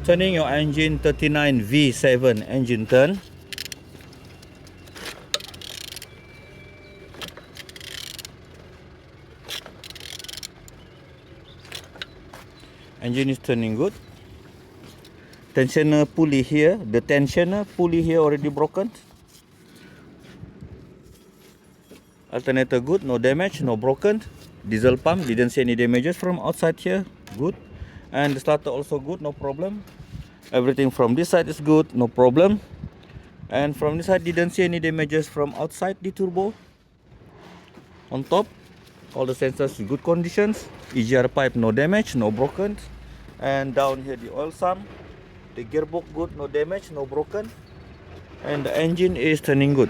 Turning your engine 39V7 engine turn. Engine is turning good. Tensioner pulley here, the tensioner pulley here already broken. Alternator good, no damage, no broken. Diesel pump, didn't see any damages from outside here, good. And the starter also good, no problem. Everything from this side is good, no problem. And from this side, didn't see any damages from outside the turbo. On top, all the sensors in good conditions. EGR pipe, no damage, no broken. And down here the oil sump, the gearbox good, no damage, no broken. And the engine is turning good.